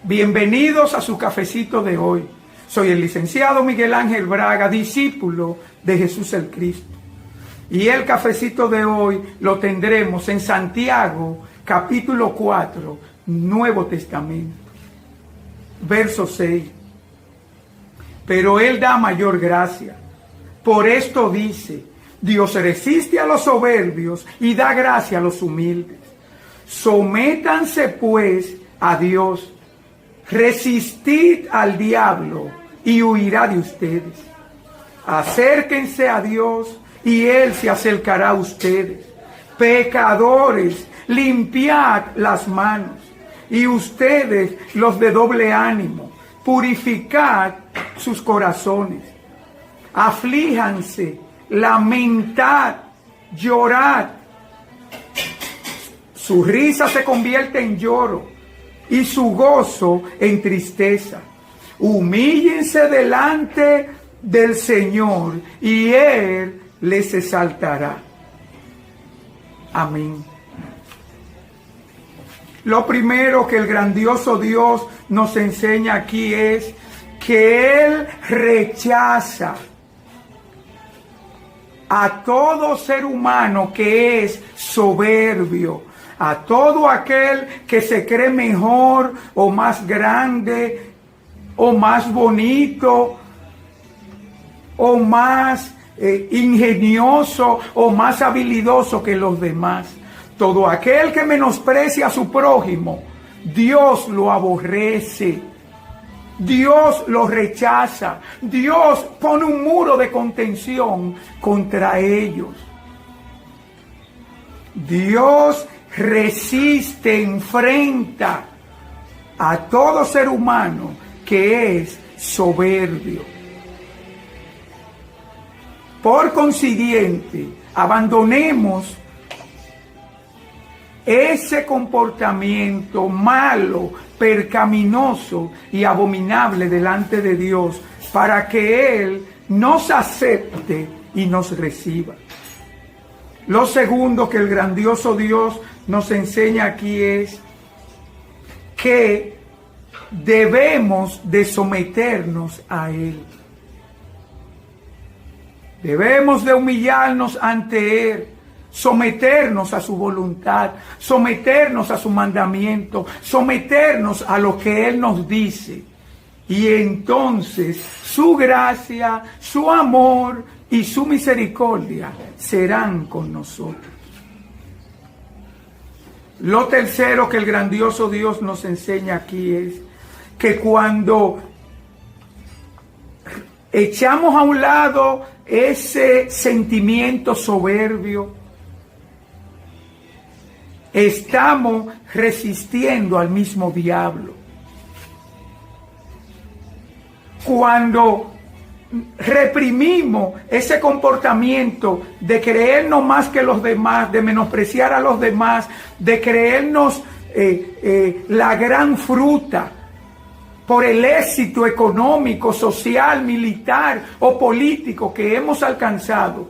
Bienvenidos a su cafecito de hoy. Soy el licenciado Miguel Ángel Braga, discípulo de Jesús el Cristo. Y el cafecito de hoy lo tendremos en Santiago, capítulo 4, Nuevo Testamento, verso 6. Pero Él da mayor gracia. Por esto dice: Dios resiste a los soberbios y da gracia a los humildes. Sométanse pues a Dios. Resistid al diablo y huirá de ustedes. Acérquense a Dios y Él se acercará a ustedes. Pecadores, limpiad las manos. Y ustedes, los de doble ánimo, purificad sus corazones. Aflíjanse, lamentad, llorad. Su risa se convierte en lloro y su gozo en tristeza. Humíllense delante del Señor y Él les exaltará. Amén. Lo primero que el grandioso Dios nos enseña aquí es que Él rechaza a todo ser humano que es soberbio, a todo aquel que se cree mejor o más grande o más bonito o más ingenioso o más habilidoso que los demás. Todo aquel que menosprecia a su prójimo, Dios lo aborrece. Dios lo rechaza. Dios pone un muro de contención contra ellos. Dios resiste, enfrenta a todo ser humano que es soberbio. Por consiguiente, abandonemos ese comportamiento malo, percaminoso y abominable delante de Dios, para que Él nos acepte y nos reciba. Lo segundo que el grandioso Dios nos enseña aquí es que debemos de someternos a Él. Debemos de humillarnos ante Él, someternos a su voluntad, someternos a su mandamiento, someternos a lo que Él nos dice. Y entonces su gracia, su amor y su misericordia serán con nosotros. Lo tercero que el grandioso Dios nos enseña aquí es que cuando echamos a un lado ese sentimiento soberbio, estamos resistiendo al mismo diablo. Cuando reprimimos ese comportamiento de creernos más que los demás, de menospreciar a los demás, de creernos la gran fruta por el éxito económico, social, militar o político que hemos alcanzado,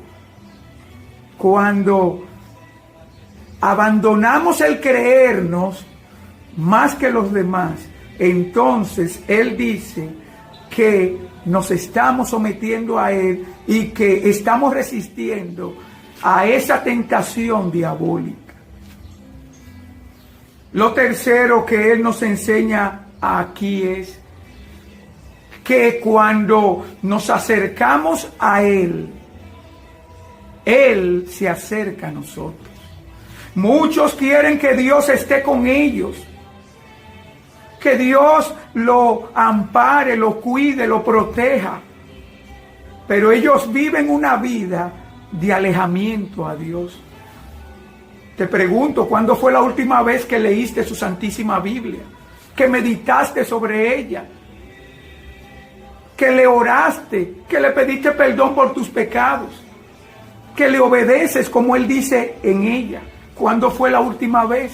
cuando abandonamos el creernos más que los demás, entonces Él dice que nos estamos sometiendo a Él y que estamos resistiendo a esa tentación diabólica. Lo tercero que Él nos enseña aquí es que cuando nos acercamos a Él, Él se acerca a nosotros. Muchos quieren que Dios esté con ellos, que Dios lo ampare, lo cuide, lo proteja, pero ellos viven una vida de alejamiento a Dios. Te pregunto, ¿cuándo fue la última vez que leíste su Santísima Biblia? Que meditaste sobre ella, que le oraste, que le pediste perdón por tus pecados, que le obedeces como Él dice en ella. ¿Cuándo fue la última vez?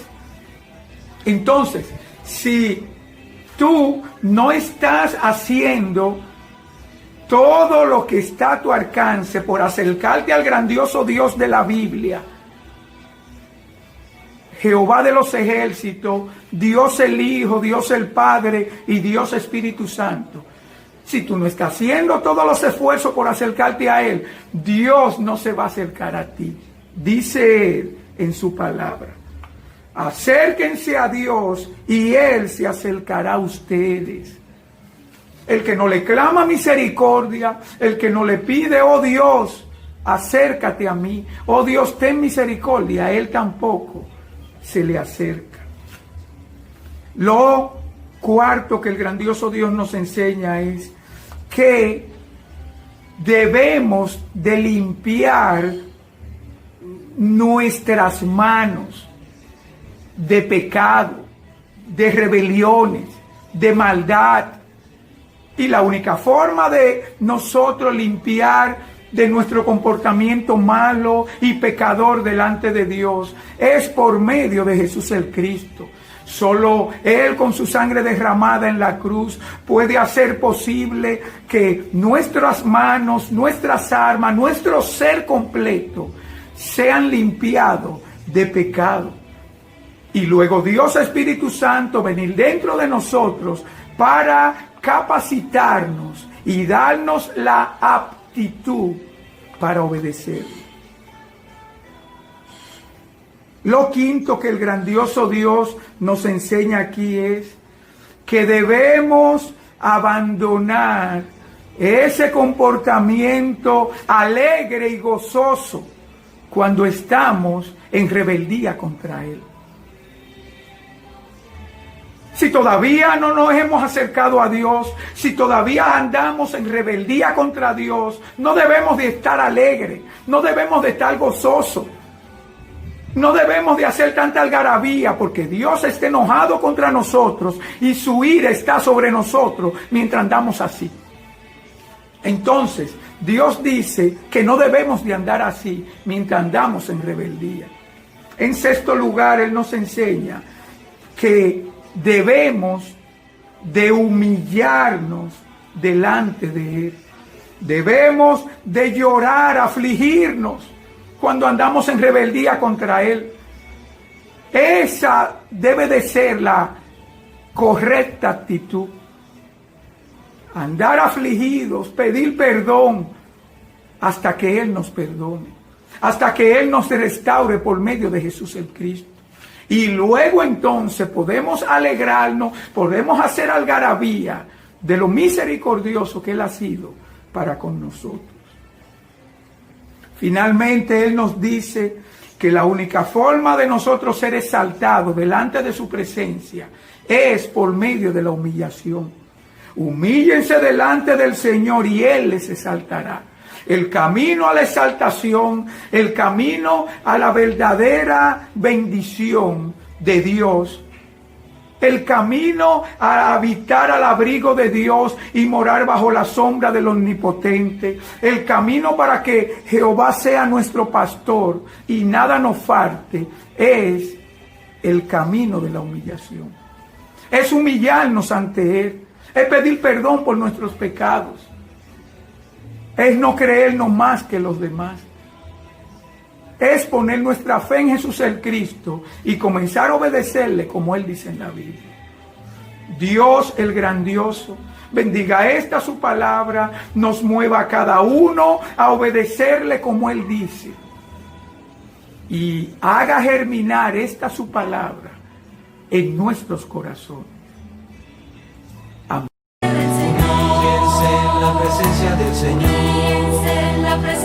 Entonces, si tú no estás haciendo todo lo que está a tu alcance por acercarte al grandioso Dios de la Biblia, Jehová de los ejércitos, Dios el Hijo, Dios el Padre y Dios Espíritu Santo. Si tú no estás haciendo todos los esfuerzos por acercarte a Él, Dios no se va a acercar a ti. Dice Él en su palabra: acérquense a Dios y Él se acercará a ustedes. El que no le clama misericordia, el que no le pide, oh Dios, acércate a mí, oh Dios, ten misericordia, a Él tampoco se le acerca. Lo cuarto que el grandioso Dios nos enseña es que debemos de limpiar nuestras manos de pecado, de rebeliones, de maldad. Y la única forma de nosotros limpiar de nuestro comportamiento malo y pecador delante de Dios es por medio de Jesús el Cristo. Solo Él, con su sangre derramada en la cruz, puede hacer posible que nuestras manos, nuestras armas, nuestro ser completo sean limpiados de pecado. Y luego Dios Espíritu Santo venir dentro de nosotros para capacitarnos y darnos la aptitud para obedecer. Lo quinto que el grandioso Dios nos enseña aquí es que debemos abandonar ese comportamiento alegre y gozoso cuando estamos en rebeldía contra Él. Si todavía no nos hemos acercado a Dios, si todavía andamos en rebeldía contra Dios, no debemos de estar alegres, no debemos de estar gozosos, no debemos de hacer tanta algarabía, porque Dios está enojado contra nosotros y su ira está sobre nosotros mientras andamos así. Entonces, Dios dice que no debemos de andar así mientras andamos en rebeldía. En sexto lugar, Él nos enseña que debemos de humillarnos delante de Él. Debemos de llorar, afligirnos cuando andamos en rebeldía contra Él. Esa debe de ser la correcta actitud. Andar afligidos, pedir perdón hasta que Él nos perdone, hasta que Él nos restaure por medio de Jesús el Cristo. Y luego entonces podemos alegrarnos, podemos hacer algarabía de lo misericordioso que Él ha sido para con nosotros. Finalmente Él nos dice que la única forma de nosotros ser exaltados delante de su presencia es por medio de la humillación. Humíllense delante del Señor y Él les exaltará. El camino a la exaltación, el camino a la verdadera bendición de Dios, el camino a habitar al abrigo de Dios y morar bajo la sombra del Omnipotente, el camino para que Jehová sea nuestro pastor y nada nos falte, es el camino de la humillación. Es humillarnos ante Él, es pedir perdón por nuestros pecados. Es no creernos más que los demás. Es poner nuestra fe en Jesús el Cristo y comenzar a obedecerle como Él dice en la Biblia. Dios el grandioso bendiga esta su palabra, nos mueva a cada uno a obedecerle como Él dice y haga germinar esta su palabra en nuestros corazones. Amén. En la presencia del Señor.